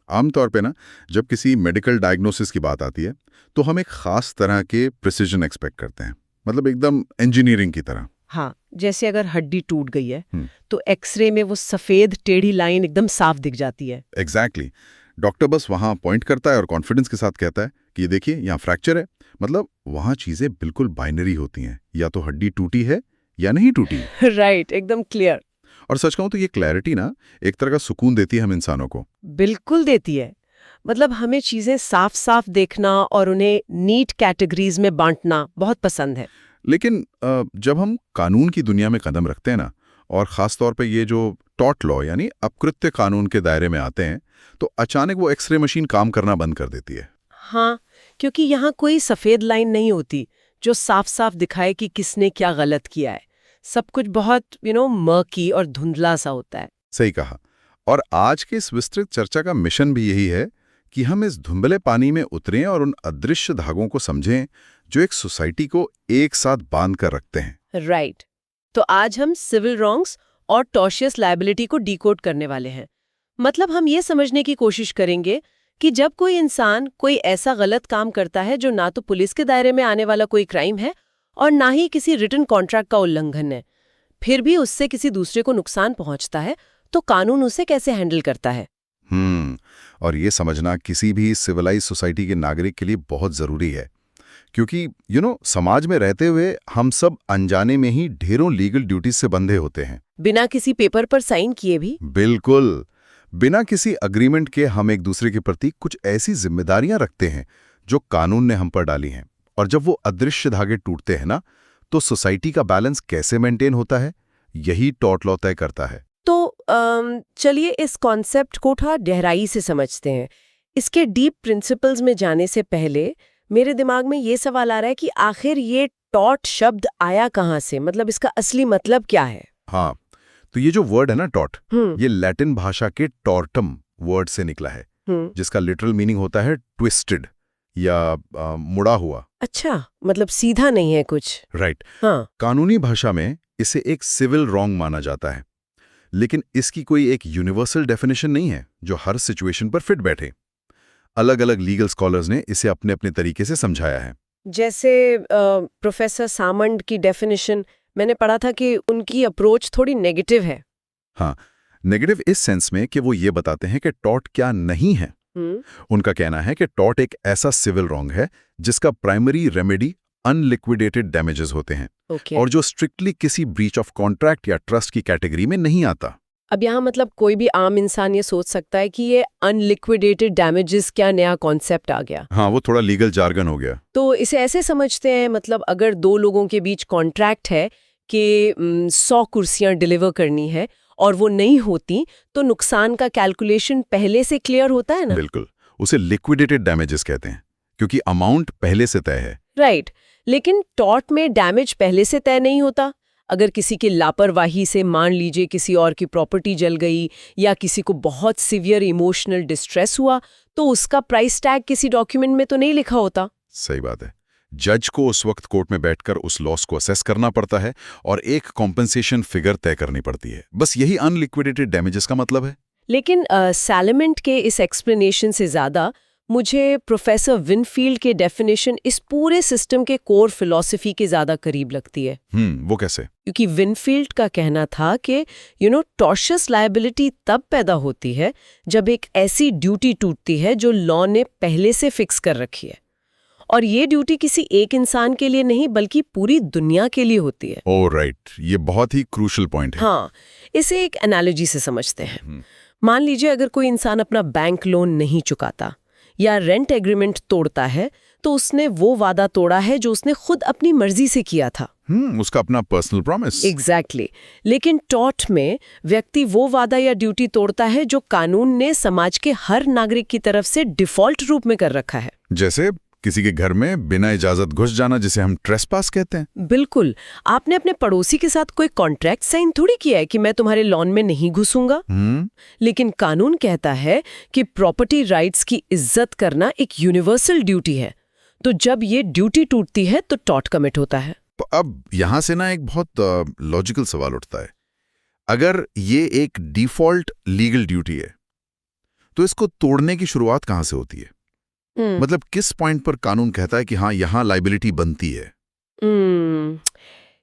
आमतौर पे ना, जब किसी मेडिकल डायग्नोसिस की बात आती है तो हम एक खास तरह के प्रिसिजन एक्सपेक्ट करते हैं, मतलब एकदम इंजीनियरिंग की तरह। हाँ, जैसे अगर हड्डी टूट गई है हम्म, तो एक्सरे में वो सफेद टेढ़ी लाइन एकदम साफ दिख जाती है। एग्जैक्टली। डॉक्टर बस वहां पॉइंट करता है और कॉन्फिडेंस के साथ कहता है कि ये देखिए यहाँ फ्रैक्चर है। मतलब वहां चीजें बिल्कुल बाइनरी होती हैं, या तो हड्डी टूटी है या नहीं टूटी। राइट, एकदम क्लियर। और सच कहूं तो ये क्लैरिटी ना एक तरह का सुकून देती है हम इंसानों को। बिल्कुल देती है। मतलब हमें चीजें साफ साफ देखना और उन्हें नीट कैटेगरीज में बांटना बहुत पसंद है। लेकिन जब हम कानून की दुनिया में कदम रखते हैं ना, और ख़ास तौर पे ये जो टॉर्ट लॉ यानी अपकृत्य कानून के दायरे में आते हैं, तो अचानक वो एक्सरे मशीन काम करना बंद कर देती है। हाँ, क्योंकि यहाँ कोई सफेद लाइन नहीं होती जो साफ साफ दिखाए कि किसने क्या गलत किया है। सब कुछ बहुत मर्की और धुंधला सा होता है। सही कहा। और आज के इस विस्तृत चर्चा का मिशन भी यही है कि हम इस धुंधले पानी में उतरें और उन अदृश्य धागों को समझें जो एक सोसाइटी को एक साथ बांध कर रखते हैं। राइट। तो आज हम सिविल रॉन्ग्स और टॉर्शियस लायबिलिटी को डिकोड करने वाले हैं। मतलब हम ये समझने की कोशिश करेंगे कि जब कोई इंसान कोई ऐसा गलत काम करता है जो ना तो पुलिस के दायरे में आने वाला कोई क्राइम है और ना ही किसी रिटन कॉन्ट्रैक्ट का उल्लंघन है, फिर भी उससे किसी दूसरे को नुकसान पहुंचता है, तो कानून उसे कैसे हैंडल करता है। और ये समझना किसी भी सिविलाइज सोसाइटी के नागरिक के लिए बहुत जरूरी है, क्योंकि समाज में रहते हुए हम सब अनजाने में ही ढेरों लीगल ड्यूटीज से बंधे होते हैं। बिना किसी पेपर पर साइन किए भी। बिल्कुल, बिना किसी अग्रीमेंट के हम एक दूसरे के प्रति कुछ ऐसी जिम्मेदारियां रखते हैं जो कानून ने हम पर डाली हैं। और जब वो अदृश्य धागे टूटते हैं ना, तो सोसाइटी का बैलेंस कैसे मेंटेन होता है, यही टॉर्ट लॉ तय करता है। तो चलिए इस कॉन्सेप्ट को थोड़ा गहराई से समझते हैं। इसके डीप प्रिंसिपल्स में जाने से पहले मेरे दिमाग में ये सवाल आ रहा है कि आखिर ये टॉर्ट शब्द आया कहाँ से, मतलब इसका असली मतलब क्या है। हाँ, तो ये जो वर्ड है ना टॉर्ट, ये लैटिन भाषा के टॉर्टम वर्ड से निकला है, जिसका लिटरल मीनिंग होता है ट्विस्टेड या मुड़ा हुआ। अच्छा, मतलब सीधा नहीं है कुछ। राइट। हाँ। कानूनी भाषा में इसे एक सिविल रॉन्ग माना जाता है, लेकिन इसकी कोई एक यूनिवर्सल डेफिनेशन नहीं है जो हर सिचुएशन पर फिट बैठे। अलग अलग लीगल स्कॉलर्स ने इसे अपने अपने तरीके से समझाया है। जैसे प्रोफेसर सामंड की डेफिनेशन, मैंने पढ़ा था कि उनकी अप्रोच थोड़ी नेगेटिव है। हाँ, नेगेटिव इस सेंस में कि वो ये बताते हैं कि टॉर्ट क्या नहीं है। उनका कहना है कि टॉर्ट एक ऐसा सिविल रॉन्ग है जिसका प्राइमरी रेमेडी अनलिक्विडेटेड डैमेजेस होते हैं, और जो स्ट्रिक्टली किसी ब्रीच ऑफ कॉन्ट्रैक्ट या ट्रस्ट की कैटेगरी में नहीं आता। अब यहाँ मतलब कोई भी आम इंसान ये सोच सकता है कि ये अनलिक्विडेटेड डैमेजेस क्या नया कॉन्सेप्ट आ गया। हाँ, वो थोड़ा लीगल जार्गन हो गया। तो इसे ऐसे समझते हैं, मतलब अगर दो लोगों के बीच कॉन्ट्रैक्ट है कि 100 कुर्सियां डिलीवर करनी है और वो नहीं होती, तो नुकसान का कैलकुलेशन पहले से क्लियर होता है ना। बिल्कुल, उसे लिक्विडेटेड डैमेजेस कहते हैं क्योंकि अमाउंट पहले से तय है। राइट। लेकिन टॉर्ट में डैमेज पहले से तय नहीं होता। अगर किसी की लापरवाही से मान लीजिए किसी और की प्रॉपर्टी जल गई या किसी को बहुत सीवियर इमोशनल डिस्ट्रेस हुआ, तो उसका प्राइस टैग किसी डॉक्यूमेंट में तो नहीं लिखा होता। सही बात है। जज को उस वक्त कोर्ट में बैठकर उस लॉस को असेस करना पड़ता है और एक कॉम्पेंसेशन फिगर तय करनी पड़ती है। बस यही अनलिक्विडेटेड डैमेजेस का मतलब है। लेकिन सैलमेंट के इस एक्सप्लेनेशन से ज्यादा मुझे प्रोफेसर विनफील्ड के डेफिनेशन इस पूरे सिस्टम के कोर फिलॉसफी के ज्यादा करीब लगती है। वो कैसे? क्योंकि विनफील्ड का कहना था कि टॉर्शियस लायबिलिटी तब पैदा होती है जब एक ऐसी ड्यूटी टूटती है जो लॉ ने पहले से फिक्स कर रखी है, और ये ड्यूटी किसी एक इंसान के लिए नहीं बल्कि पूरी दुनिया के लिए होती है। ओह राइट, ये बहुत ही क्रूशल पॉइंट है। हाँ, इसे एक एनालॉजी से समझते हैं। मान लीजिए अगर कोई इंसान अपना बैंक लोन नहीं चुकाता या रेंट एग्रीमेंट तोड़ता है, तो उसने वो वादा तोड़ा है जो उसने खुद अपनी मर्जी से किया था। उसका अपना पर्सनल प्रॉमिस। एग्जैक्टली। लेकिन टॉर्ट में व्यक्ति वो वादा या ड्यूटी तोड़ता है जो कानून ने समाज के हर नागरिक की तरफ से डिफॉल्ट रूप में कर रखा है। जैसे किसी के घर में बिना इजाजत घुस जाना, जिसे हम ट्रेसपास कहते हैं। बिल्कुल। आपने अपने पड़ोसी के साथ कोई कॉन्ट्रैक्ट साइन थोड़ी किया है कि मैं तुम्हारे लॉन में नहीं घुसूंगा। लेकिन कानून कहता है कि प्रॉपर्टी राइट्स की इज्जत करना एक यूनिवर्सल ड्यूटी है। तो जब ये ड्यूटी टूटती है तो टॉर्ट कमिट होता है। तो अब यहां से ना एक बहुत लॉजिकल सवाल उठता है। अगर ये एक डिफॉल्ट लीगल ड्यूटी है, तो इसको तोड़ने की शुरुआत कहां से होती है? मतलब किस पॉइंट पर कानून कहता है कि हाँ, यहां लाइबिलिटी बनती है?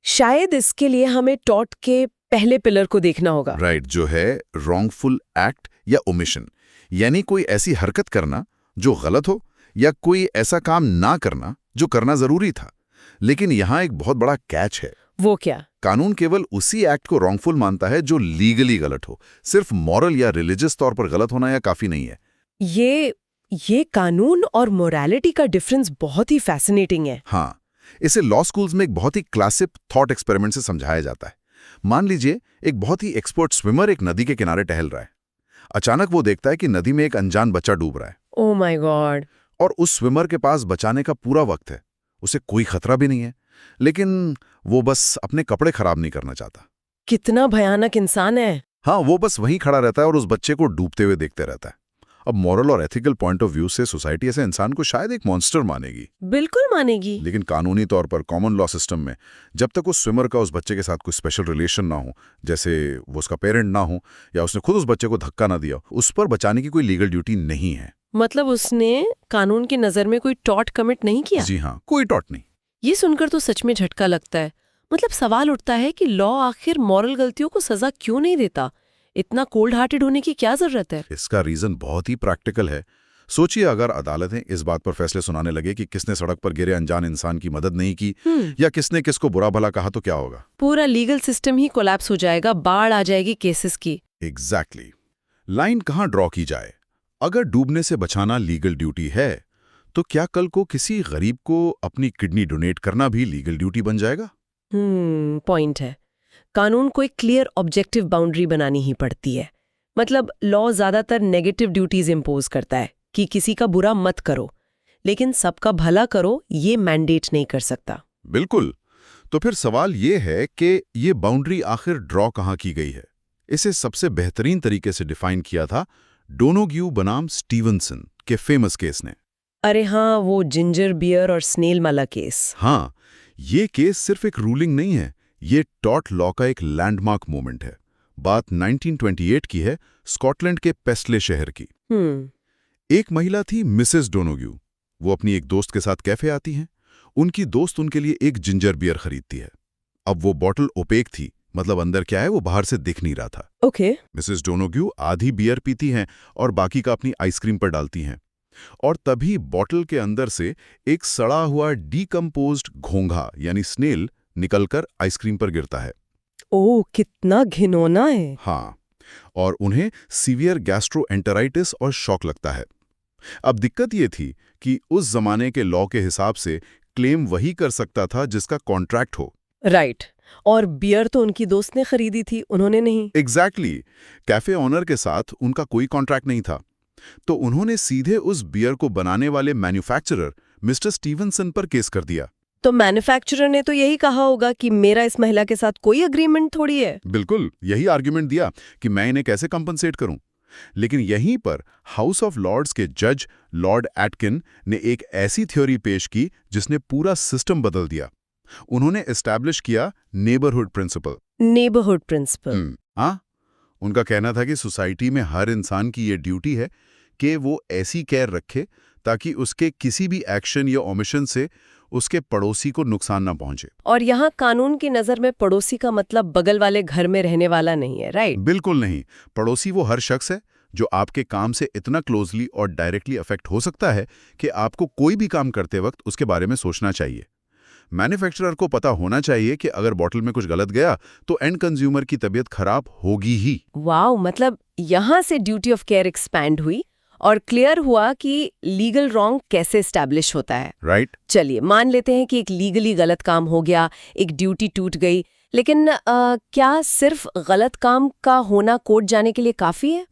शायद इसके लिए हमें टॉर्ट के पहले पिलर को देखना होगा। राइट, जो है रॉन्गफुल एक्ट या ओमिशन, यानी कोई ऐसी हरकत करना जो गलत हो या कोई ऐसा काम ना करना जो करना जरूरी था। लेकिन यहां एक बहुत बड़ा कैच है। वो क्या? कानून केवल उसी एक्ट को रॉन्गफुल मानता है जो लीगली गलत हो। सिर्फ मॉरल या रिलीजियस तौर पर गलत होना या काफी नहीं है। ये कानून और मोरालिटी का डिफरेंस बहुत ही फैसिनेटिंग है। हाँ, इसे लॉ स्कूल्स में एक बहुत ही क्लासिक थॉट एक्सपेरिमेंट से समझाया जाता है। मान लीजिए एक बहुत ही एक्सपर्ट स्विमर एक नदी के किनारे टहल रहा है। अचानक वो देखता है कि नदी में एक अनजान बच्चा डूब रहा है। Oh my God! और उस स्विमर के पास बचाने का पूरा वक्त है, उसे कोई खतरा भी नहीं है, लेकिन वो बस अपने कपड़े खराब नहीं करना चाहता। कितना भयानक इंसान है। हाँ, वो बस वहीं खड़ा रहता है और उस बच्चे को डूबते हुए देखते रहता है। अब मॉरल और एथिकल पॉइंट ऑफ व्यू से सोसाइटी ऐसे इंसान को शायद एक मॉन्स्टर मानेगी। बिल्कुल मानेगी। लेकिन कानूनी तौर पर कॉमन लॉ सिस्टम में जब तक उस स्विमर का उस बच्चे के साथ कोई स्पेशल रिलेशन ना हो, जैसे वो उसका पेरेंट ना हो या उसने खुद उस बच्चे को धक्का ना दिया, उस पर बचाने की कोई लीगल ड्यूटी नहीं है। मतलब उसने कानून की नजर में कोई टॉर्ट कमिट नहीं किया? जी हाँ, कोई टॉर्ट नहीं। ये सुनकर तो सच में झटका लगता है। मतलब सवाल उठता है कि लॉ आखिर मॉरल गलतियों को सजा क्यों नहीं देता? इतना कोल्ड हार्टेड होने की क्या जरूरत है? इसका रीजन बहुत ही प्रैक्टिकल है। सोचिए, अगर अदालतें इस बात पर फैसले सुनाने लगे कि किसने सड़क पर गिरे अनजान इंसान की मदद नहीं की या किसने किसको बुरा भला कहा, तो क्या होगा? पूरा लीगल सिस्टम ही कोलैप्स हो जाएगा, बाढ़ आ जाएगी केसेस की। एग्जैक्टली। लाइन कहाँ ड्रॉ की जाए? अगर डूबने से बचाना लीगल ड्यूटी है, तो क्या कल को किसी गरीब को अपनी किडनी डोनेट करना भी लीगल ड्यूटी बन जाएगा? पॉइंट है। कानून को एक क्लियर ऑब्जेक्टिव बाउंड्री बनानी ही पड़ती है। मतलब लॉ ज्यादातर नेगेटिव ड्यूटीज इंपोज करता है कि किसी का बुरा मत करो, लेकिन सबका भला करो ये मैंडेट नहीं कर सकता। बिल्कुल। तो फिर सवाल ये है कि ये बाउंड्री आखिर ड्रॉ कहाँ की गई है? इसे सबसे बेहतरीन तरीके से डिफाइन किया था डोनोग्यू बनाम स्टीवनसन के फेमस केस ने। अरे हाँ, वो जिंजर बियर और स्नेल वाला केस। हाँ, ये केस सिर्फ एक रूलिंग नहीं है, ये टॉर्ट लॉ का एक लैंडमार्क मोमेंट है। बात 1928 की है, स्कॉटलैंड के पेस्ले शहर की। एक महिला थी मिसेस डोनोग्यू। वो अपनी एक दोस्त के साथ कैफे आती हैं। उनकी दोस्त उनके लिए एक जिंजर बियर खरीदती है। अब वो बॉटल ओपेक थी, मतलब अंदर क्या है वो बाहर से दिख नहीं रहा था। ओके। मिसेस डोनोग्यू आधी बियर पीती हैं और बाकी का अपनी आइसक्रीम पर डालती हैं। और तभी बॉटल के अंदर से एक सड़ा हुआ डीकम्पोज्ड घोंघा यानी स्नेल निकलकर आइसक्रीम पर गिरता है। ओह, कितना घिनौना है। हाँ, और उन्हें सीवियर गैस्ट्रोएंटेराइटिस और शॉक लगता है। अब दिक्कत ये थी कि उस जमाने के लॉ के हिसाब से क्लेम वही कर सकता था जिसका कॉन्ट्रैक्ट हो। राइट। और बियर तो उनकी दोस्त ने खरीदी थी, उन्होंने नहीं। एग्जैक्टली। कैफे ऑनर के साथ उनका कोई कॉन्ट्रैक्ट नहीं था, तो उन्होंने सीधे उस बियर को बनाने वाले मैन्युफैक्चरर मिस्टर स्टीवनसन पर केस कर दिया। तो मैन्युफैक्चरर ने तो यही कहा होगा कि मेरा इस महिला के साथ कोई एग्रीमेंट थोड़ी है। बिल्कुल, यही आर्ग्यूमेंट दिया कि मैं इन्हें कैसे कंपनसेट करूं। लेकिन यहीं पर हाउस ऑफ लॉर्ड्स के जज लॉर्ड एटकिन ने एक ऐसी थ्योरी पेश की जिसने पूरा सिस्टम बदल दिया। उन्होंने एस्टैब्लिश किया नेबरहुड प्रिंसिपल। Neighbourhood principal. हाँ, उनका कहना था कि सोसाइटी में हर इंसान की ये ड्यूटी है कि वो ऐसी केयर रखे ताकि उसके किसी भी एक्शन या ओमिशन से उसके पड़ोसी को नुकसान ना पहुंचे। और यहाँ कानून की नजर में पड़ोसी का मतलब बगल वाले घर में रहने वाला नहीं है, राइट? बिल्कुल नहीं। पड़ोसी वो हर शख्स है जो आपके काम से इतना क्लोजली और डायरेक्टली अफेक्ट हो सकता है कि आपको कोई भी काम करते वक्त उसके बारे में सोचना चाहिए। मैन्युफैक्चरर को पता होना चाहिए कि अगर बॉटल में कुछ गलत गया तो एंड कंज्यूमर की तबीयत खराब होगी ही। वाओ, मतलब यहाँ से ड्यूटी ऑफ केयर एक्सपैंड हुई और क्लियर हुआ कि लीगल रॉन्ग कैसे एस्टैब्लिश होता है। राइट। चलिए मान लेते हैं कि एक लीगली गलत काम हो गया, एक ड्यूटी टूट गई, लेकिन क्या सिर्फ गलत काम का होना कोर्ट जाने के लिए काफी है?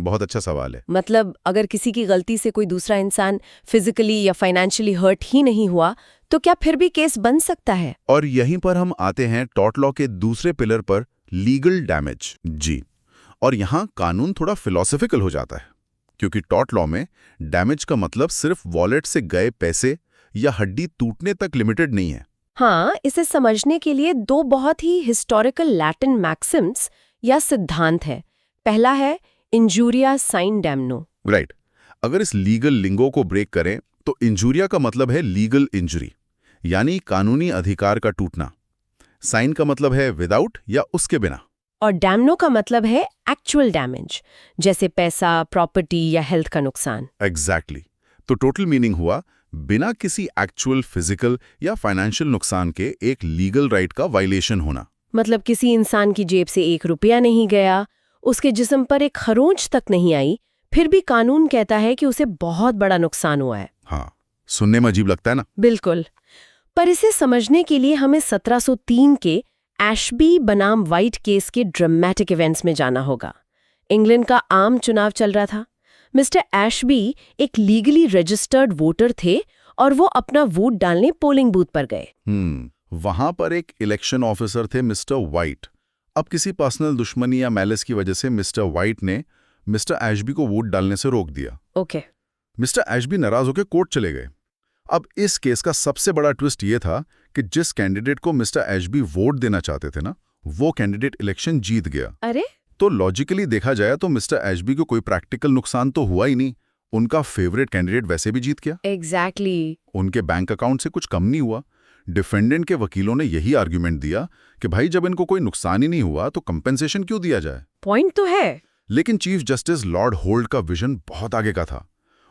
बहुत अच्छा सवाल है। मतलब अगर किसी की गलती से कोई दूसरा इंसान फिजिकली या फाइनेंशियली हर्ट ही नहीं हुआ तो क्या फिर भी केस बन सकता है? और यहीं पर हम आते हैं टॉर्ट लॉ के दूसरे पिलर पर, लीगल डैमेज। जी, और यहाँ कानून थोड़ा फिलोसॉफिकल हो जाता है, क्योंकि टॉर्ट लॉ में डैमेज का मतलब सिर्फ वॉलेट से गए पैसे या हड्डी टूटने तक लिमिटेड नहीं है। हाँ, इसे समझने के लिए दो बहुत ही हिस्टोरिकल लैटिन मैक्सिम्स या सिद्धांत है। पहला है इंजूरिया साइन डैमनो, राइट। अगर इस लीगल लिंगो को ब्रेक करें तो इंजूरिया का मतलब है लीगल इंजरी, यानी कानूनी अधिकार का टूटना। साइन का मतलब है विदाउट या उसके बिना। और डैमनो का मतलब है एक्चुअल डैमेज, जैसे पैसा, प्रॉपर्टी या हेल्थ का नुकसान। एग्जैक्टली। तो टोटल मीनिंग हुआ बिना किसी एक्चुअल फिजिकल या फाइनेंशियल नुकसान के एक लीगल राइट का वायलेशन होना। मतलब किसी इंसान की जेब से 1 रुपया नहीं गया, उसके जिस्म पर एक खरोंच तक नहीं आई, फिर भी कानून कहता है कि उसे बहुत बड़ा नुकसान हुआ है। हाँ, सुनने में अजीब लगता है ना? बिल्कुल। पर इसे समझने के लिए हमें 1703 के एशबी बनाम वाइट केस के ड्रामेटिक इवेंट्स में जाना होगा। इंग्लैंड का आम चुनाव चल रहा था। मिस्टर एशबी एक लीगली रजिस्टर्ड वोटर थे और वो अपना वोट डालने पोलिंग बूथ पर गए। वहां पर एक इलेक्शन ऑफिसर थे मिस्टर वाइट। अब किसी पर्सनल दुश्मनी या मैलिस की वजह से मिस्टर वाइट ने मिस्टर एशबी को वोट डालने से रोक दिया। ओके। मिस्टर एशबी नाराज होकर कोर्ट चले गए। अब इस केस का सबसे बड़ा ट्विस्ट ये था कि जिस कैंडिडेट को मिस्टर एशबी वोट देना चाहते थे ना, वो कैंडिडेट इलेक्शन जीत गया। अरे, तो लॉजिकली देखा जाए तो मिस्टर एशबी को कोई प्रैक्टिकल नुकसान तो हुआ ही नहीं। उनका फेवरेट कैंडिडेट वैसे भी जीत गया। एग्जैक्टली। उनके बैंक अकाउंट से कुछ कम नहीं हुआ। डिफेंडेंट के वकीलों ने यही आर्ग्यूमेंट दिया कि भाई जब इनको कोई नुकसान ही नहीं हुआ तो कंपेंसेशन क्यों दिया जाए। पॉइंट तो है। लेकिन चीफ जस्टिस लॉर्ड होल्ट का विजन बहुत आगे का था।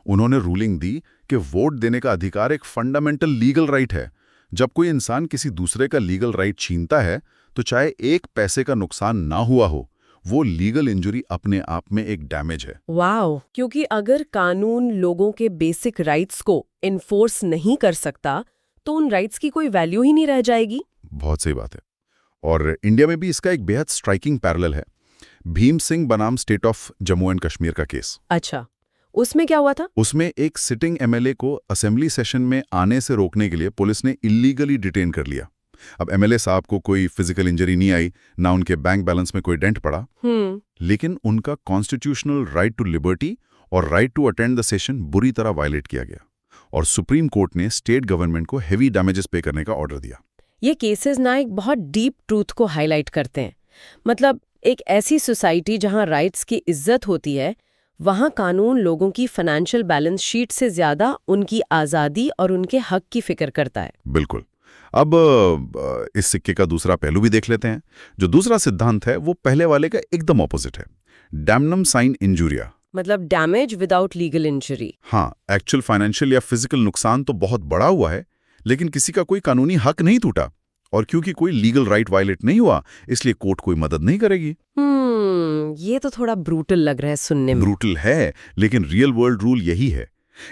उन्होंने रूलिंग दी कि वोट देने का अधिकार एक फंडामेंटल लीगल राइट है। जब कोई इंसान किसी दूसरे का लीगल राइट छीनता है तो चाहे एक पैसे का नुकसान ना हुआ हो, वो लीगल इंजरी अपने आप में एक डैमेज है। वाओ, क्योंकि अगर कानून लोगों के बेसिक राइट्स को इन्फोर्स नहीं कर सकता तो उन राइट्स की कोई वैल्यू ही नहीं रह जाएगी। बहुत सही बात है। और इंडिया में भी इसका एक बेहद स्ट्राइकिंग पैरेलल है। भीम सिंह बनाम state of Jammu and Kashmir का केस। अच्छा, उसमें क्या हुआ था? उसमें एक सिटिंग एमएलए को असेंबली सेशन में आने से रोकने के लिए पुलिस ने इल्लीगली डिटेन कर लिया। अब एमएलए साहब को कोई फिजिकल इंजरी नहीं आई, ना उनके बैंक बैलेंस में कोई डेंट पड़ा, लेकिन उनका कॉन्स्टिट्यूशनल राइट टू लिबर्टी और right to attend the session बुरी तरह वायलेट किया गया और सुप्रीम कोर्ट ने स्टेट गवर्नमेंट को हेवी डैमेजेस पे करने का ऑर्डर दिया। ये केसेस ना एक बहुत डीप ट्रूथ को हाईलाइट करते हैं। मतलब एक ऐसी सोसाइटी जहां राइट्स की इज्जत होती है, वहां कानून लोगों की फाइनेंशियल बैलेंस शीट से ज्यादा उनकी आज़ादी और उनके हक की फिक्र करता है। बिल्कुल। अब इस सिक्के का दूसरा पहलू भी देख लेते हैं। जो दूसरा सिद्धांत है वो पहले वाले का एकदम ऑपोजिट है। डैमनम साइन इंजूरिया, मतलब डैमेज विदाउट लीगल इंजरी। हाँ, एक्चुअल फाइनेंशियल या फिजिकल नुकसान तो बहुत बड़ा हुआ है, लेकिन किसी का कोई कानूनी हक नहीं टूटा। और क्योंकि कोई लीगल राइट वायलेट नहीं हुआ, इसलिए कोर्ट कोई मदद नहीं करेगी। ये तो थोड़ा ब्रूटल लग रहा है सुनने में। ब्रूटल है, लेकिन रियल वर्ल्ड रूल यही है।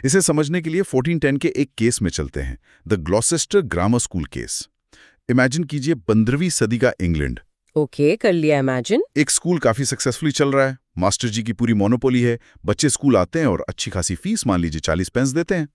इसे समझने के लिए 1410 के एक केस में चलते हैं, the Gloucester grammar school case. Imagine कीजिए 15वीं सदी का इंग्लैंड। ओके, कर लिया इमेजिन। एक स्कूल काफी सक्सेसफुली चल रहा है, मास्टर जी की पूरी मोनोपोली है, बच्चे स्कूल आते हैं और अच्छी खासी फीस, मान लीजिए 40 पेंस देते हैं।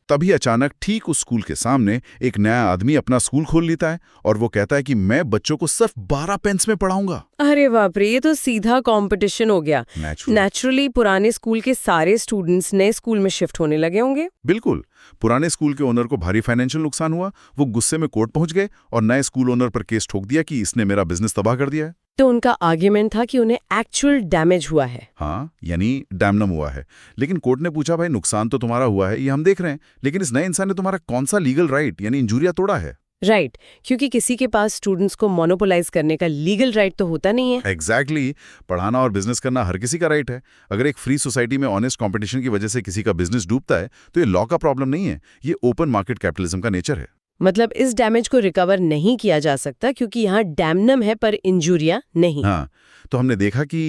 तभी अचानक ठीक उस स्कूल के सामने एक नया आदमी अपना स्कूल खोल लेता है और वो कहता है कि मैं बच्चों को सिर्फ 12 पेंस में पढ़ाऊंगा। अरे बाप रे, ये तो सीधा कंपटीशन हो गया। नेचुरली पुराने स्कूल के सारे स्टूडेंट्स नए स्कूल में शिफ्ट होने लगे होंगे। बिल्कुल। पुराने स्कूल के ओनर को भारी फाइनेंशियल नुकसान हुआ। वो गुस्से में कोर्ट पहुंच गए और नए स्कूल ओनर पर केस ठोक दिया कि इसने मेरा बिजनेस तबाह कर दिया है। तो उनका आर्ग्यूमेंट था कि उन्हें एक्चुअल डैमेज हुआ है। हाँ, यानी डैमनम हुआ है। लेकिन कोर्ट ने पूछा, भाई नुकसान तो तुम्हारा हुआ है, ये हम देख रहे हैं, लेकिन इस नए इंसान ने तुम्हारा कौन सा लीगल राइट यानी इंजूरिया तोड़ा है? राइट, क्योंकि किसी के पास स्टूडेंट्स को मोनोपोलाइज करने का लीगल राइट तो होता नहीं है। एग्जैक्टली। पढ़ाना और बिजनेस करना हर किसी का राइट है। अगर एक फ्री सोसाइटी में ऑनेस्ट कंपटीशन की वजह से किसी का बिजनेस डूबता है तो ये लॉ का प्रॉब्लम नहीं है, ये ओपन मार्केट कैपिटलिज्म का नेचर है। मतलब इस डैमेज को रिकवर नहीं किया जा सकता क्योंकि यहाँ डैमनम है पर इंजूरिया नहीं। हाँ, तो हमने देखा कि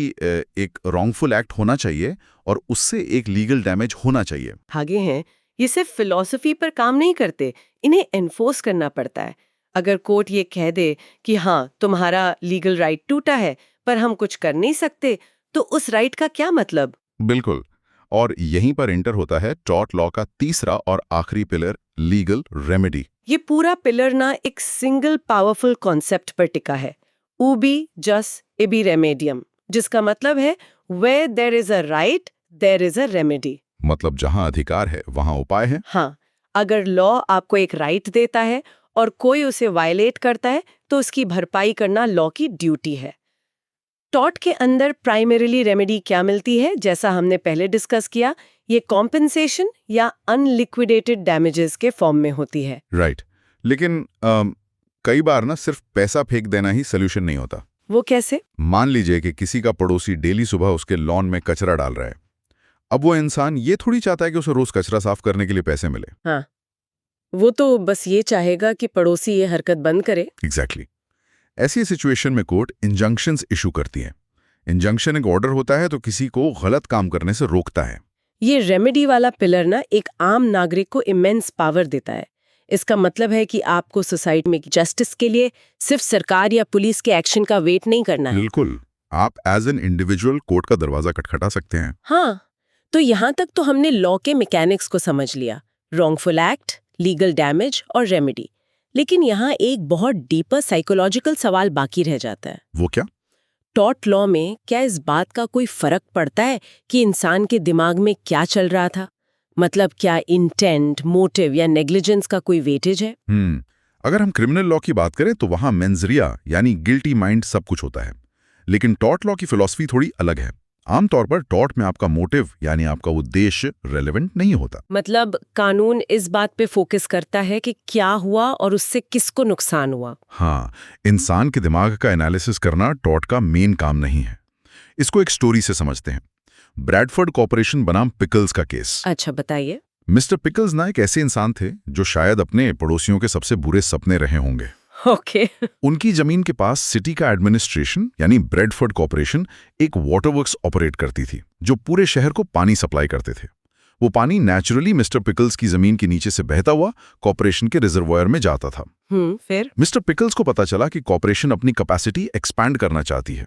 एक रॉन्गफुल एक्ट होना चाहिए और उससे एक लीगल डैमेज होना चाहिए। आगे हैं, ये सिर्फ फिलॉसफी पर काम नहीं करते, इन्हें एनफोर्स करना पड़ता है। अगर कोर्ट ये कह दे कि हाँ तुम्हारा लीगल राइट टूटा है पर हम कुछ कर नहीं सकते, तो उस राइट का क्या मतलब? बिल्कुल। और यहीं पर एंटर होता है टॉर्ट लॉ का तीसरा और आखिरी पिलर, लीगल रेमेडी। ये पूरा पिलर ना एक सिंगल पावरफुल कॉन्सेप्ट पर टिका है, उबी जस इबी रेमेडियम, जिसका मतलब है where there is a right there is a remedy. मतलब जहां अधिकार है वहां उपाय है। हाँ, अगर लॉ आपको एक राइट देता है और कोई उसे वायलेट करता है तो उसकी भरपाई करना लॉ की ड्यूटी है। टॉट के अंदर प्राइमरीली रेमेडी क्या मिलती है? जैसा हमने पहले डिस्कस किया, ये कॉम्पेंसेशन या अनलिक्विडेटेड डैमेजेस के फॉर्म में होती है। राइट। लेकिन कई बार ना सिर्फ पैसा फेंक देना ही सोल्यूशन नहीं होता। वो कैसे? मान लीजिए कि किसी का पड़ोसी डेली सुबह उसके लॉन में कचरा डाल रहा है। अब वो इंसान ये थोड़ी चाहता है कि उसे रोज कचरा साफ करने के लिए पैसे मिले। हाँ, वो तो बस ये चाहेगा कि पड़ोसी ये हरकत बंद करे। एग्जैक्टली। ऐसी सिचुएशन में कोर्ट इंजंक्शंस इशू करती है। इंजंक्शन एक ऑर्डर होता है तो किसी को गलत काम करने से रोकता है। ये रेमेडी वाला पिलर ना एक आम नागरिक को इमेंस पावर देता है। इसका मतलब है कि आपको सोसाइटी में जस्टिस के लिए सिर्फ सरकार या पुलिस के एक्शन का वेट नहीं करना है। बिल्कुल, आप एज एन इंडिविजुअल कोर्ट का दरवाजा खटखटा सकते हैं। हाँ, तो यहाँ तक तो हमने लॉ के मैकेनिक्स को समझ लिया, रॉन्गफुल एक्ट, लीगल डैमेज और रेमेडी। लेकिन यहाँ एक बहुत डीपर साइकोलॉजिकल सवाल बाकी रह जाता है। वो क्या? टॉर्ट लॉ में क्या इस बात का कोई फर्क पड़ता है कि इंसान के दिमाग में क्या चल रहा था? मतलब क्या इंटेंट, मोटिव या नेग्लिजेंस का कोई वेटेज है? अगर हम क्रिमिनल लॉ की बात करें तो वहां मेंजरिया यानी गिल्टी माइंड सब कुछ होता है। लेकिन टॉर्ट लॉ की फिलॉसफी थोड़ी अलग है। आमतौर पर टॉर्ट में आपका मोटिव यानी आपका उद्देश्य रेलेवेंट नहीं होता। मतलब कानून इस बात पे फोकस करता है कि क्या हुआ और उससे किसको नुकसान हुआ। हाँ, इंसान के दिमाग का एनालिसिस करना टॉर्ट का मेन काम नहीं है। इसको एक स्टोरी से समझते हैं। ब्रैडफोर्ड कॉर्पोरेशन बनाम पिकल्स का केस। अच्छा, बताइए। मिस्टर पिकल्स ना एक ऐसे इंसान थे जो शायद अपने पड़ोसियों के सबसे बुरे सपने रहे होंगे। ओके। उनकी जमीन के पास सिटी का एडमिनिस्ट्रेशन यानी ब्रैडफोर्ड कॉर्पोरेशन एक वाटरवर्क्स ऑपरेट करती थी जो पूरे शहर को पानी सप्लाई करते थे। वो पानी नेचुरली मिस्टर पिकल्स की जमीन के नीचे से बहता हुआ कॉर्पोरेशन के रिजर्वॉयर में जाता था। फिर मिस्टर पिकल्स को पता चला कि कॉर्पोरेशन अपनी कैपेसिटी एक्सपैंड करना चाहती है,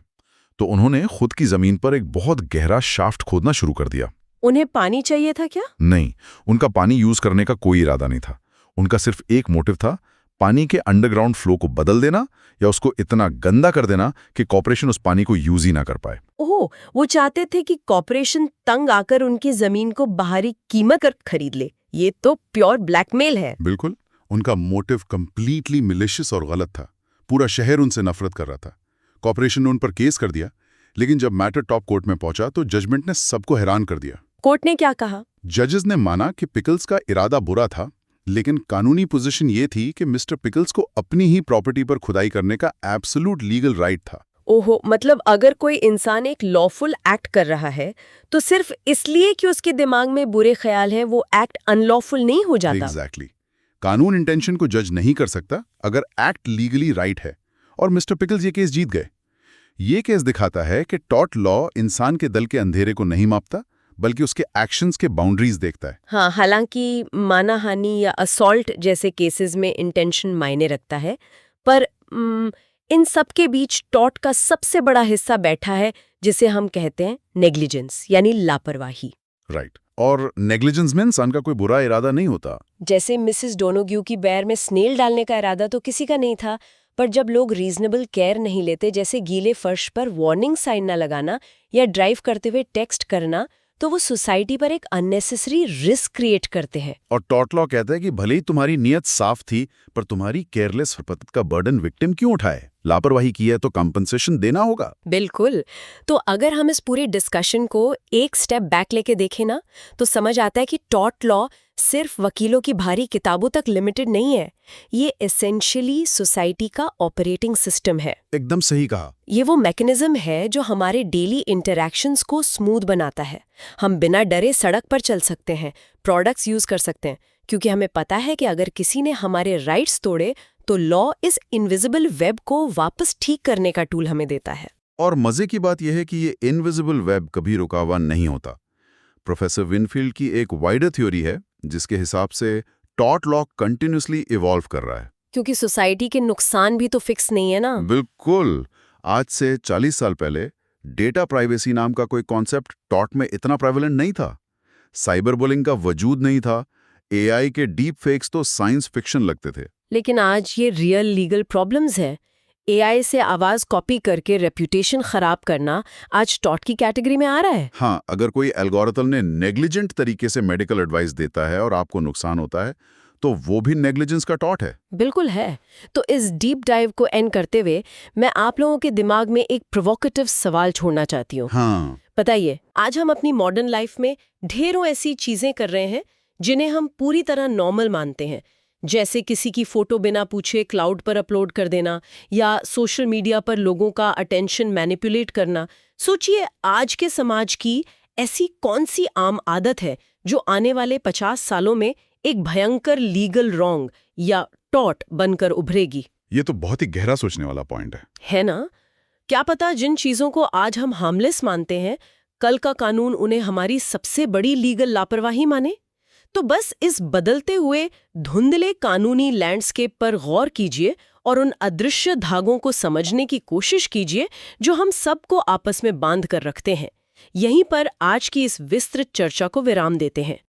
तो उन्होंने खुद की जमीन पर एक बहुत गहरा शाफ्ट खोदना शुरू कर दिया। उन्हें पानी चाहिए था क्या? नहीं, उनका पानी यूज करने का कोई इरादा नहीं था। उनका सिर्फ एक मोटिव था, पानी के अंडरग्राउंड फ्लो को बदल देना या उसको इतना गंदा कर देना कि कॉर्पोरेशन उस पानी को यूज ही ना कर पाए। ओह, वो चाहते थे कि कॉर्पोरेशन तंग आकर उनकी जमीन को बाहरी कीमत कर खरीद ले। ये तो प्योर ब्लैकमेल है। बिल्कुल, उनका मोटिव कंप्लीटली मिलिशियस और गलत था। पूरा शहर उनसे नफरत कर रहा था। कॉर्पोरेशन ने उन पर केस कर दिया, लेकिन जब मैटर टॉप कोर्ट में पहुंचा तो जजमेंट ने सबको हैरान कर दिया। कोर्ट ने क्या कहा? जजेस ने माना कि पिकल्स का इरादा बुरा था, लेकिन कानूनी पोजीशन ये थी कि मिस्टर पिकल्स को अपनी ही प्रॉपर्टी पर खुदाई करने का एब्सोल्यूट लीगल राइट था। ओहो, मतलब अगर कोई इंसान एक लॉफुल एक्ट कर रहा है तो सिर्फ इसलिए कि उसके दिमाग में बुरे ख्याल हैं वो एक्ट अनलॉफुल नहीं हो जाता। एग्जैक्टली। कानून इंटेंशन को जज नहीं कर सकता अगर एक्ट लीगली राइट है, और मिस्टर पिकल्स ये केस जीत गए। ये केस दिखाता है कि टॉर्ट लॉ इंसान के दिल के अंधेरे को नहीं मापता, बल्कि उसके एक्शंस के बाउंड्रीज देखता है। हाँ, हालांकि मानहानि या असॉल्ट जैसे केसेस में इंटेंशन मायने रखता है, पर इन सब के बीच टॉर्ट का सबसे बड़ा हिस्सा बैठा है जिसे हम कहते हैं नेग्लिजेंस यानी लापरवाही। राइट। और नेग्लिजेंस में इंसान का कोई बुरा इरादा नहीं होता। जैसे मिसेस डोनोग्यू की बैर में स्नेल डालने का इरादा तो किसी का नहीं था, पर जब लोग रीजनेबल केयर नहीं लेते, जैसे गीले फर्श पर वार्निंग साइन न लगाना या ड्राइव करते हुए टेक्स्ट करना, तो वो सोसाइटी पर एक अननेसेसरी रिस्क क्रिएट करते हैं। और टॉर्ट लॉ कहता है कि भले ही तुम्हारी नीयत साफ थी, पर तुम्हारी केयरलेस हरकत का बर्डन विक्टिम क्यों उठाए? लापरवाही की है तो कंपनसेशन देना होगा। बिल्कुल। तो अगर हम इस पूरी डिस्कशन को एक स्टेप बैक लेके देखें ना, तो समझ आता है कि टॉर्ट लॉ सिर्फ वकीलों की भारी किताबों तक लिमिटेड नहीं है। ये एसेंशियली सोसाइटी का ऑपरेटिंग सिस्टम है। एकदम सही कहा। ये वो मैकेनिज्म है जो हमारे डेली इंटरैक्शंस को स्मूथ बनाता है। हम बिना डरे सड़क पर चल सकते हैं, प्रोडक्ट्स यूज कर सकते हैं, क्योंकि हमें पता है कि अगर किसी ने हमारे राइट्स तोड़े तो लॉ इस इनविजिबल वेब को वापस ठीक करने का टूल हमें देता है। और मजे की बात यह है कि ये इनविजिबल वेब कभी रुका हुआ नहीं होता। प्रोफेसर विनफील्ड की एक वाइडर थ्योरी है जिसके हिसाब से टॉर्ट लॉ कंटिन्यूसली इवॉल्व कर रहा है, क्योंकि सोसाइटी के नुकसान भी तो फिक्स नहीं है ना। बिल्कुल। आज से 40 साल पहले डेटा प्राइवेसी नाम का कोई कॉन्सेप्ट टॉर्ट में इतना प्रेवलेंट नहीं था। साइबर बुलिंग का वजूद नहीं था। एआई के डीप फेक्स तो साइंस फिक्शन लगते थे। लेकिन आज ये रियल लीगल प्रॉब्लम्स है। एआई से आवाज कॉपी करके रेप्यूटेशन खराब करना आज टॉर्ट की कैटेगरी में आ रहा है। हाँ, अगर कोई एल्गोरिथम ने नेग्लिजेंट तरीके से मेडिकल एडवाइस देता है और आपको नुकसान होता है, तो वो भी नेग्लिजेंस का टॉट है। बिल्कुल है। तो इस डीप डाइव को एंड करते हुए मैं आप लोगों के दिमाग में एक प्रोवोकेटिव सवाल छोड़ना चाहती हूँ। हाँ। बताइए, आज हम अपनी मॉडर्न लाइफ में ढेरों ऐसी चीजें कर रहे हैं जिन्हें हम पूरी तरह नॉर्मल मानते हैं, जैसे किसी की फोटो बिना पूछे क्लाउड पर अपलोड कर देना या सोशल मीडिया पर लोगों का अटेंशन मैनिपुलेट करना। सोचिए, आज के समाज की ऐसी कौन सी आम आदत है जो आने वाले 50 सालों में एक भयंकर लीगल रॉन्ग या टॉट बनकर उभरेगी। ये तो बहुत ही गहरा सोचने वाला पॉइंट है ना? क्या पता जिन चीजों को आज हम हार्मलेस मानते हैं, कल का कानून उन्हें हमारी सबसे बड़ी लीगल लापरवाही माने। तो बस इस बदलते हुए धुंधले कानूनी लैंडस्केप पर गौर कीजिए और उन अदृश्य धागों को समझने की कोशिश कीजिए जो हम सबको आपस में बांध कर रखते हैं। यहीं पर आज की इस विस्तृत चर्चा को विराम देते हैं।